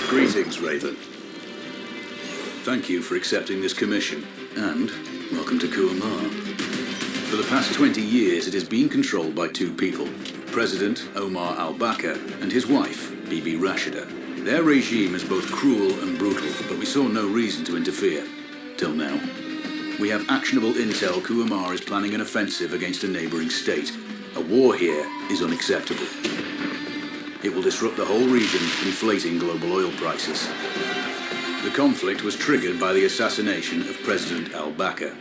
Greetings, Raven. Thank you for accepting this commission, and welcome to Kuamar. For the past 20 years, it has been controlled by two people, President Omar al-Bakr and his wife, Bibi Rashida. Their regime is both cruel and brutal, but we saw no reason to interfere. Till now. We have actionable intel Kuamar is planning an offensive against a neighboring state. A war here is unacceptable. It will disrupt the whole region, inflating global oil prices. The conflict was triggered by the assassination of President al-Bakr.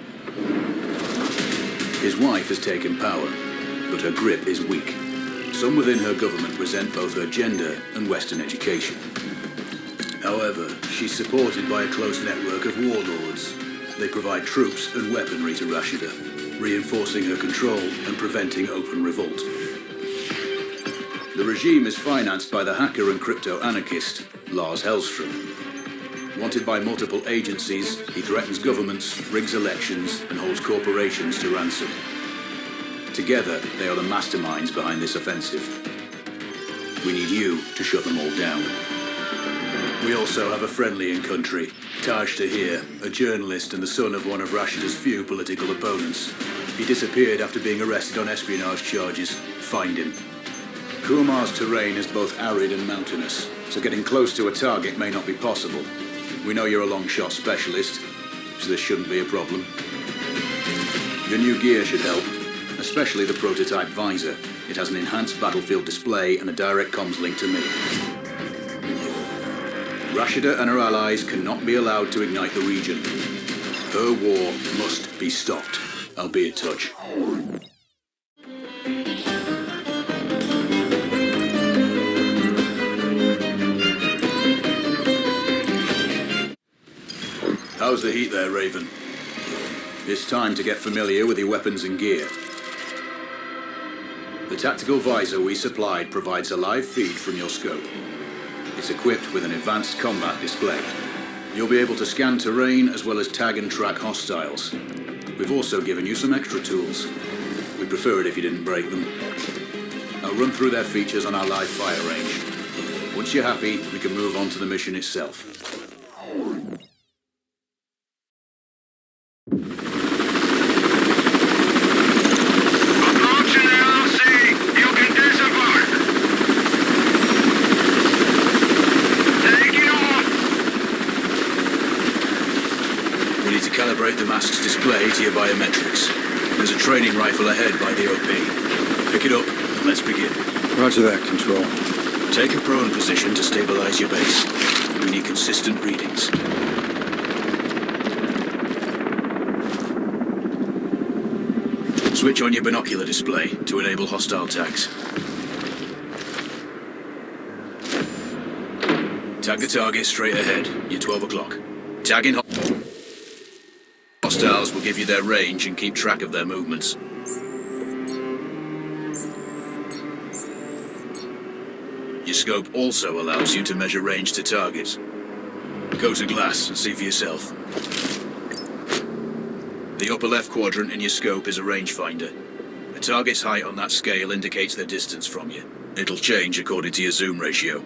His wife has taken power, but her grip is weak. Some within her government resent both her gender and Western education. However, she's supported by a close network of warlords. They provide troops and weaponry to Rashida, reinforcing her control and preventing open revolt. The regime is financed by the hacker and crypto-anarchist, Lars Hellstrom. Wanted by multiple agencies, he threatens governments, rigs elections, and holds corporations to ransom. Together, they are the masterminds behind this offensive. We need you to shut them all down. We also have a friendly in country, Taj Tahir, a journalist and the son of one of Rashida's few political opponents. He disappeared after being arrested on espionage charges. Find him. Kuamar's terrain is both arid and mountainous, so getting close to a target may not be possible. We know you're a long-shot specialist, so this shouldn't be a problem. Your new gear should help, especially the prototype visor. It has an enhanced battlefield display and a direct comms link to me. Rashida and her allies cannot be allowed to ignite the region. Her war must be stopped. I'll be in touch. How's the heat there, Raven? It's time to get familiar with your weapons and gear. The tactical visor we supplied provides a live feed from your scope. It's equipped with an advanced combat display. You'll be able to scan terrain as well as tag and track hostiles. We've also given you some extra tools. We'd prefer it if you didn't break them. I'll run through their features on our live fire range. Once you're happy, we can move on to the mission itself. Calibrate the mask's display to your biometrics. There's a training rifle ahead by the OP. Pick it up and let's begin. Roger that, Control. Take a prone position to stabilize your base. We need consistent readings. Switch on your binocular display to enable hostile tags. Tag the target straight ahead. You're 12 o'clock. Tag in hostiles will give you their range and keep track of their movements. Your scope also allows you to measure range to targets. Go to glass and see for yourself. The upper left quadrant in your scope is a rangefinder. A target's height on that scale indicates their distance from you. It'll change according to your zoom ratio.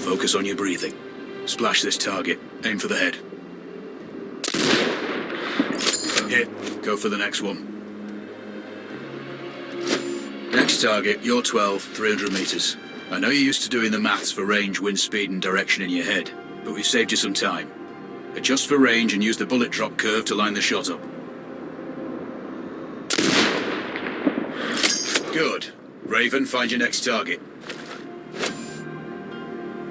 Focus on your breathing. Splash this target. Aim for the head. Hit. Go for the next one. Next target, you're 12, 300 meters. I know you're used to doing the maths for range, wind speed and direction in your head, but we've saved you some time. Adjust for range and use the bullet drop curve to line the shot up. Good. Raven, find your next target.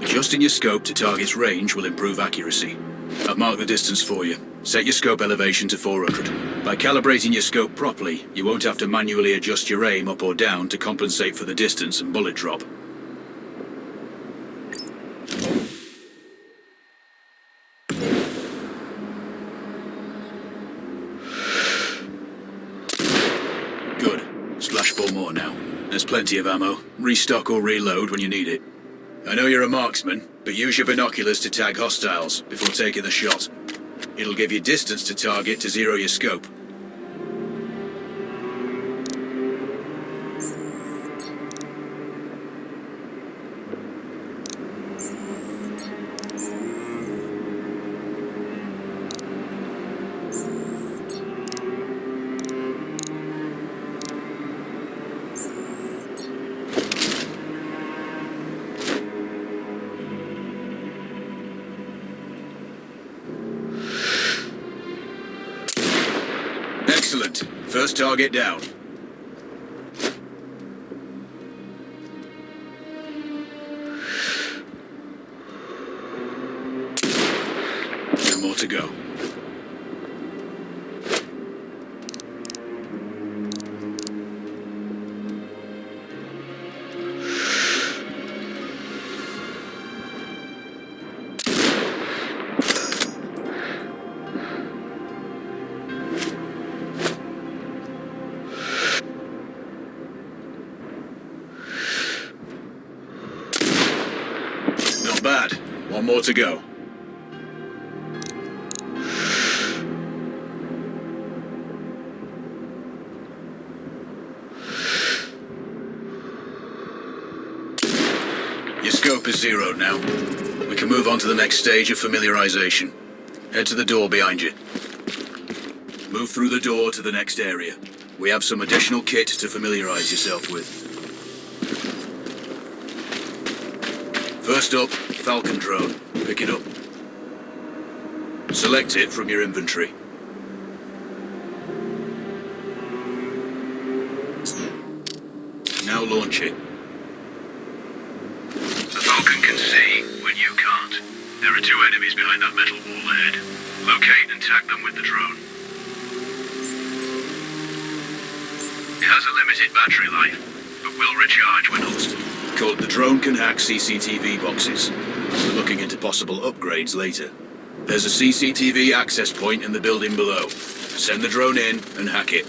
Adjusting your scope to target's range will improve accuracy. I've marked the distance for you. Set your scope elevation to 400. By calibrating your scope properly, you won't have to manually adjust your aim up or down to compensate for the distance and bullet drop. Good. Splash 4 more now. There's plenty of ammo. Restock or reload when you need it. I know you're a marksman, but use your binoculars to tag hostiles before taking the shot. It'll give you distance to target to zero your scope. Excellent. First target down. Two more to go. Not bad. One more to go. Your scope is zeroed now. We can move on to the next stage of familiarization. Head to the door behind you. Move through the door to the next area. We have some additional kit to familiarize yourself with. First up, Falcon drone. Pick it up. Select it from your inventory. Now launch it. The Falcon can see when you can't. There are two enemies behind that metal wall ahead. Locate and tag them with the drone. It has a limited battery life, but will recharge when lost. The drone can hack CCTV boxes. We're looking into possible upgrades later. There's a CCTV access point in the building below. Send the drone in and hack it.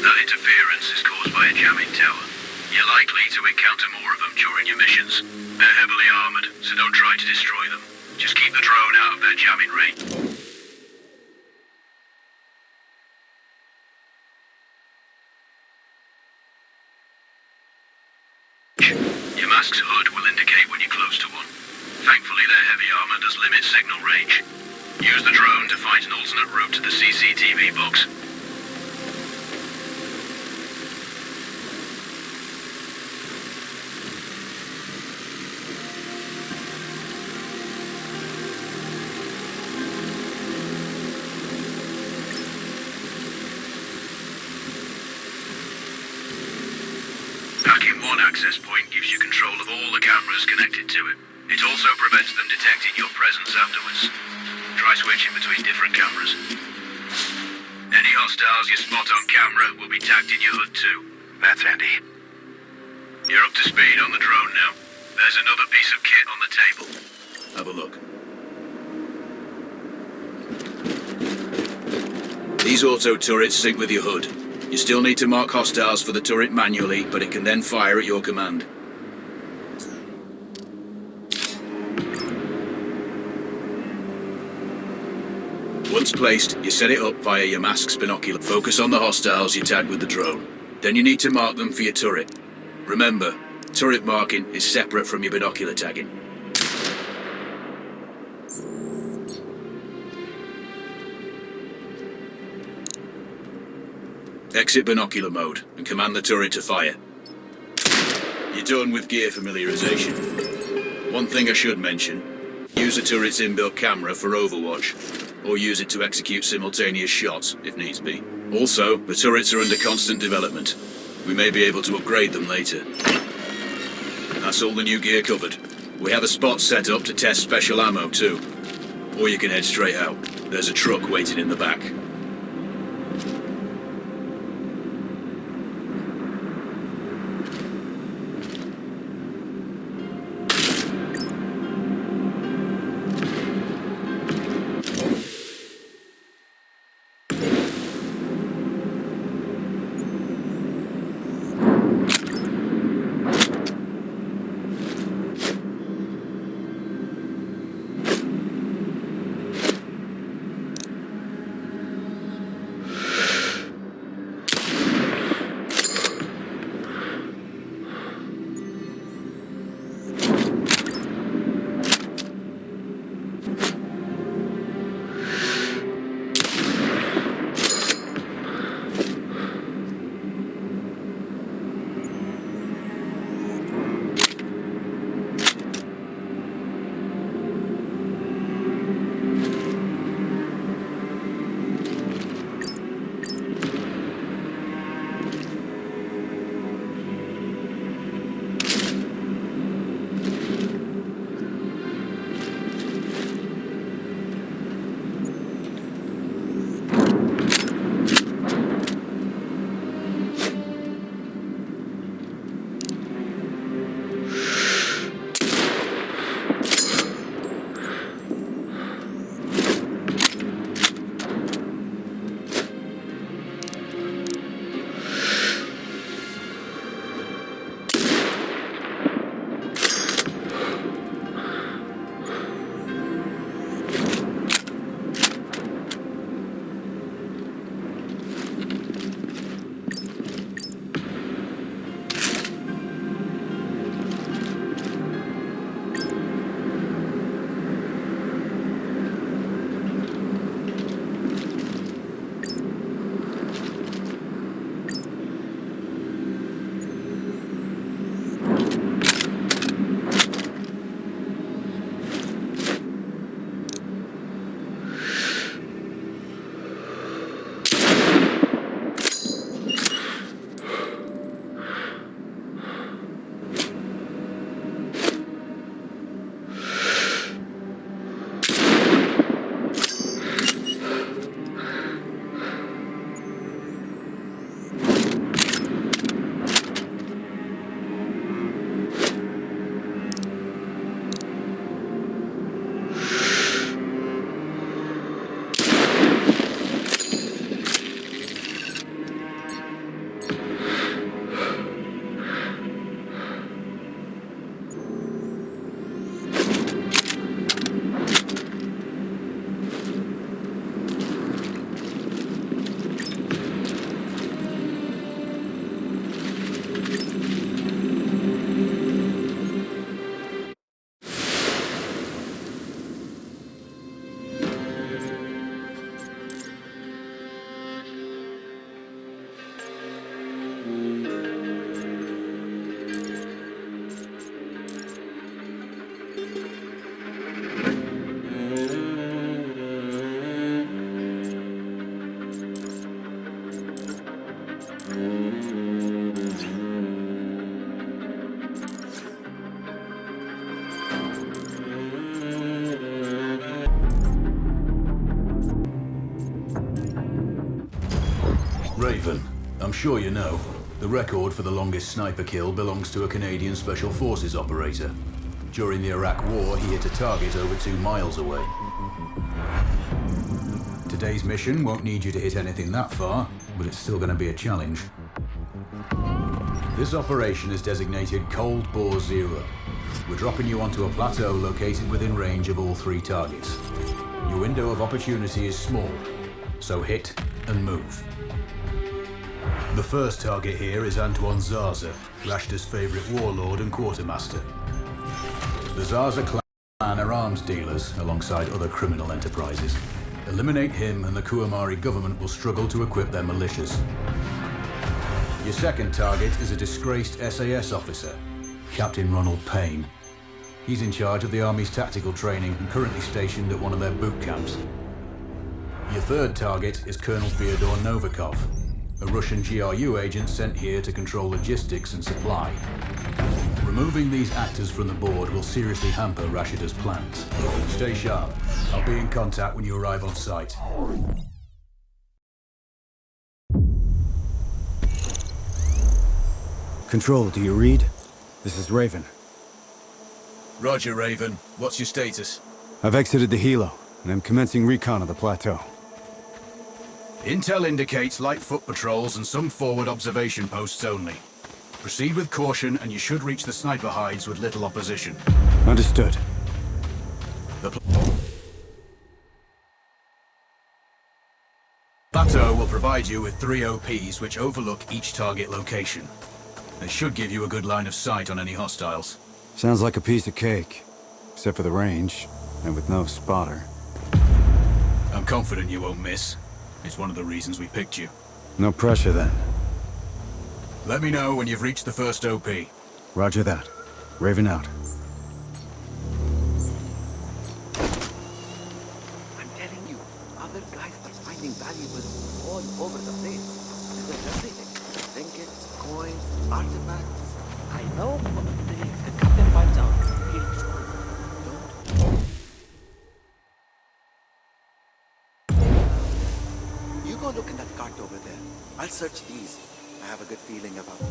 That interference is caused by a jamming tower. You're likely to encounter more of them during your missions. They're heavily armored, so don't try to destroy them. Just keep the drone out of their jamming range. Your mask's hood will indicate when you're close to one. Thankfully, their heavy armor does limit signal range. Use the drone to find an alternate route to the CCTV box. Hacking one access point gives you control of all the cameras connected to it. It also prevents them detecting your presence afterwards. Try switching between different cameras. Any hostiles you spot on camera will be tagged in your hood too. That's handy. You're up to speed on the drone now. There's another piece of kit on the table. Have a look. These auto turrets sync with your hood. You still need to mark hostiles for the turret manually, but it can then fire at your command. Once placed, you set it up via your mask's binocular. Focus on the hostiles you tag with the drone. Then you need to mark them for your turret. Remember, turret marking is separate from your binocular tagging. Exit binocular mode and command the turret to fire. You're done with gear familiarization. One thing I should mention, use the turret's inbuilt camera for overwatch, or use it to execute simultaneous shots if needs be. Also, the turrets are under constant development. We may be able to upgrade them later. That's all the new gear covered. We have a spot set up to test special ammo too. Or you can head straight out. There's a truck waiting in the back. I'm sure you know, the record for the longest sniper kill belongs to a Canadian Special Forces operator. During the Iraq War, he hit a target over 2 miles away. Today's mission won't need you to hit anything that far, but it's still going to be a challenge. This operation is designated Cold Bore Zero. We're dropping you onto a plateau located within range of all 3 targets. Your window of opportunity is small, so hit and move. The first target here is Antwan Zarza, Rashta's favorite warlord and quartermaster. The Zarza clan are arms dealers alongside other criminal enterprises. Eliminate him and the Kuamari government will struggle to equip their militias. Your second target is a disgraced SAS officer, Captain Ronald Payne. He's in charge of the Army's tactical training and currently stationed at one of their boot camps. Your third target is Colonel Fyodor Novikov, a Russian GRU agent sent here to control logistics and supply. Removing these actors from the board will seriously hamper Rashida's plans. Stay sharp. I'll be in contact when you arrive on site. Control, do you read? This is Raven. Roger, Raven. What's your status? I've exited the helo, and I'm commencing recon of the plateau. Intel indicates light foot patrols and some forward observation posts only. Proceed with caution and you should reach the sniper hides with little opposition. Understood. The plateau will provide you with 3 OPs which overlook each target location. They should give you a good line of sight on any hostiles. Sounds like a piece of cake. Except for the range, and with no spotter. I'm confident you won't miss. It's one of the reasons we picked you. No pressure then. Let me know when you've reached the first OP. Roger that. Raven out. I'm telling you, other guys are finding valuables all over the place. There's everything. Trinkets, coins, artifacts. I know, but the captain finds out. He'll screw. Don't. You go look in that cart over there. I'll search these. I have a good feeling about it.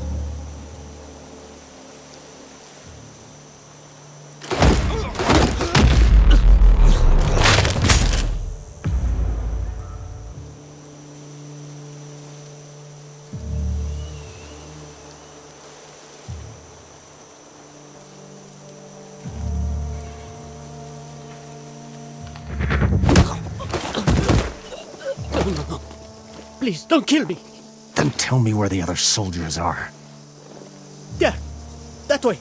Please, don't kill me. Then tell me where the other soldiers are. Yeah, that way.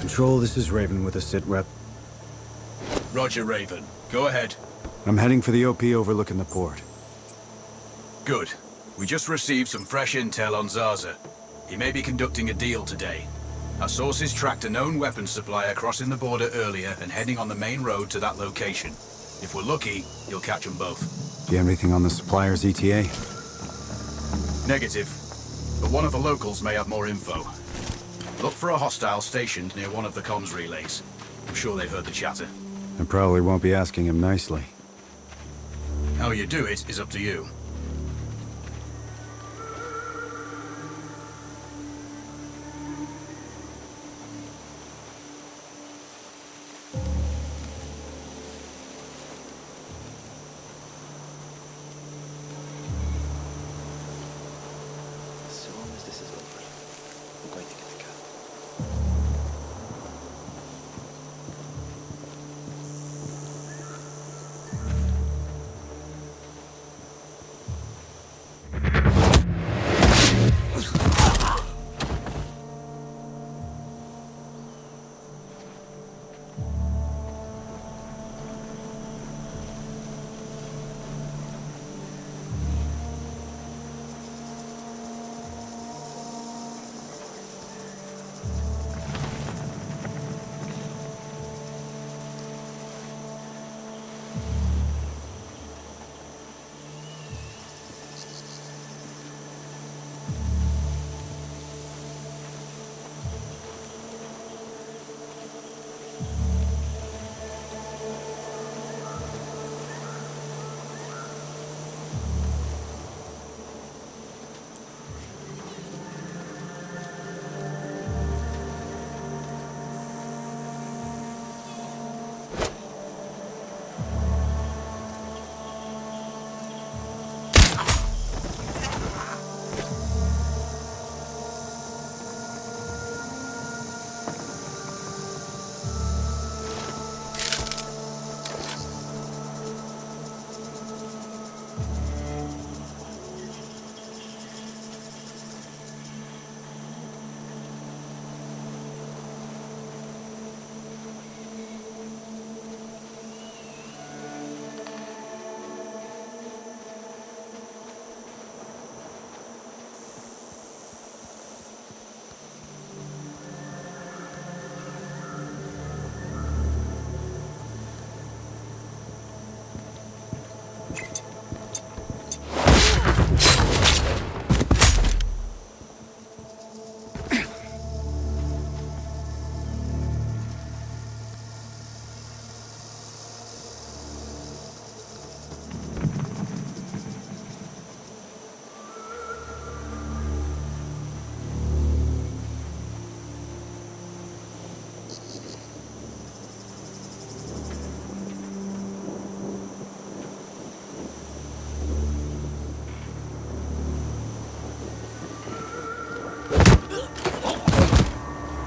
Control, this is Raven with a sit rep. Roger, Raven. Go ahead. I'm heading for the OP overlooking the port. Good. We just received some fresh intel on Zarza. He may be conducting a deal today. Our sources tracked a known weapons supplier crossing the border earlier and heading on the main road to that location. If we're lucky, you'll catch them both. Do you have anything on the supplier's ETA? Negative. But one of the locals may have more info. Look for a hostile stationed near one of the comms relays. I'm sure they've heard the chatter. I probably won't be asking him nicely. How you do it is up to you. As soon as this is over, I'm going to get the cat.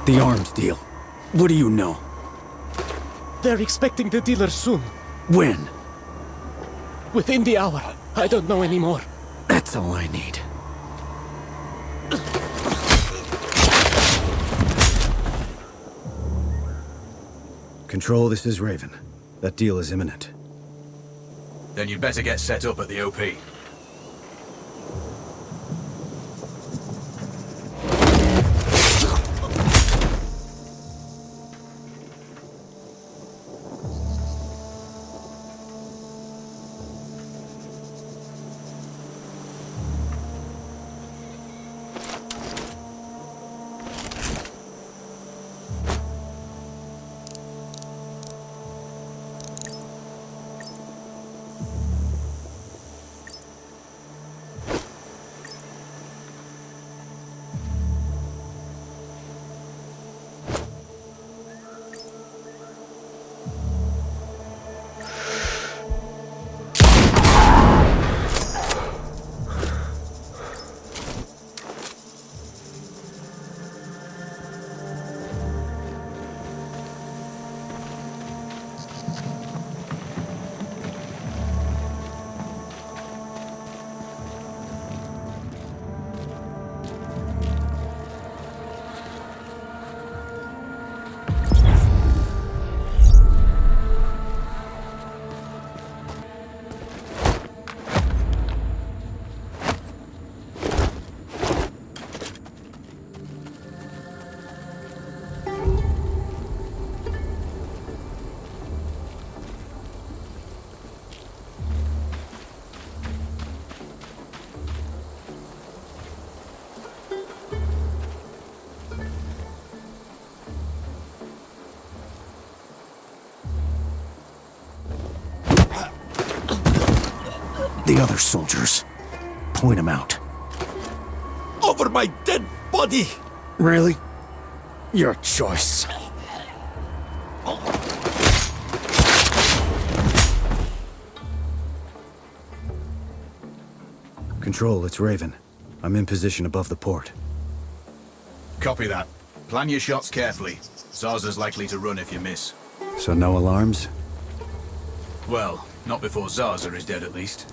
The arms deal. What do you know? They're expecting the dealer soon. When? Within the hour. I don't know anymore. That's all I need. Control, this is Raven. That deal is imminent. Then you'd better get set up at the OP. The other soldiers. Point them out. Over my dead body! Really? Your choice. Control, it's Raven. I'm in position above the port. Copy that. Plan your shots carefully. Zarza's likely to run if you miss. So no alarms? Well, not before Zarza is dead at least.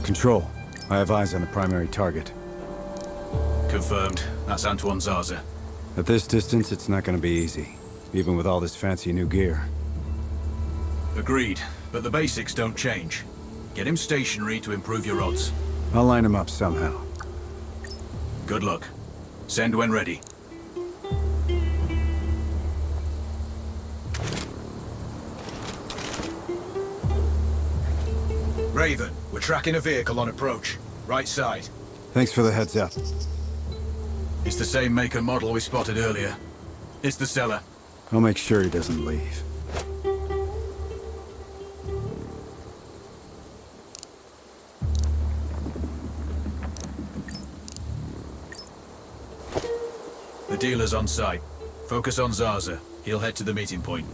Control, I have eyes on the primary target. Confirmed. That's Antwan Zarza. At this distance, it's not gonna be easy, even with all this fancy new gear. Agreed, but the basics don't change. Get him stationary to improve your odds. I'll line him up somehow. Good luck. Send when ready. Raven, we're tracking a vehicle on approach. Right side. Thanks for the heads up. It's the same make and model we spotted earlier. It's the seller. I'll make sure he doesn't leave. The dealer's on site. Focus on Zarza. He'll head to the meeting point.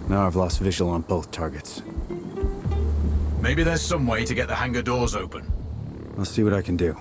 Now I've lost visual on both targets. Maybe there's some way to get the hangar doors open. I'll see what I can do.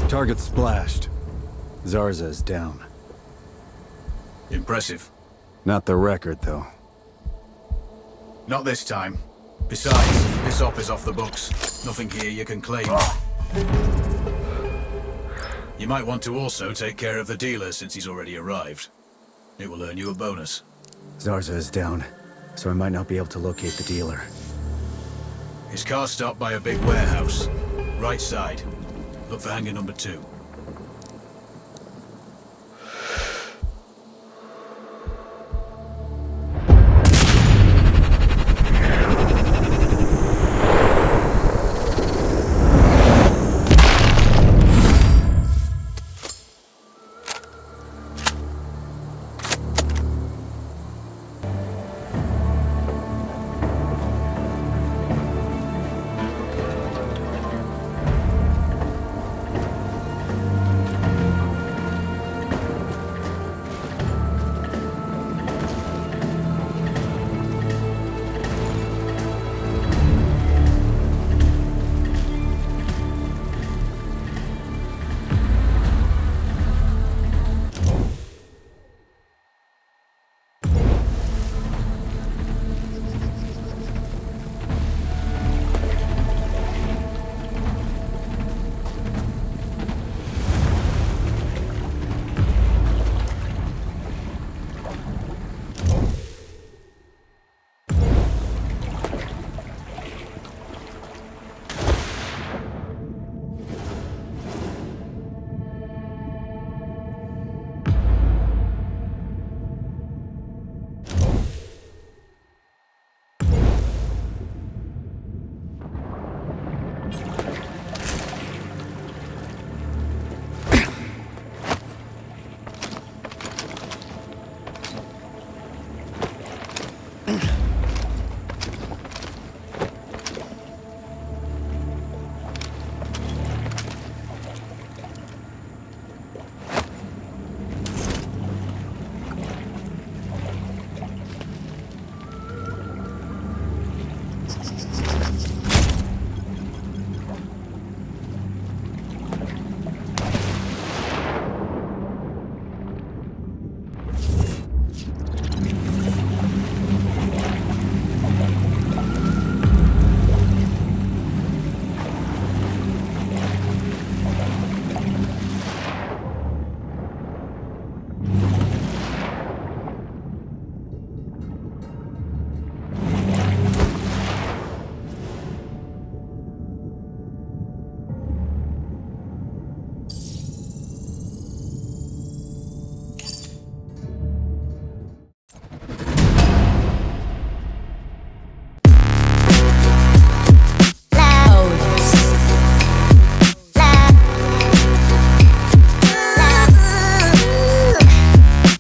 Target splashed. Zarza is down. Impressive. Not the record, though. Not this time. Besides, this op is off the books. Nothing here you can claim. You might want to also take care of the dealer since he's already arrived. It will earn you a bonus. Zarza is down, so I might not be able to locate the dealer. His car stopped by a big warehouse. Right side. Look for hangar number 2.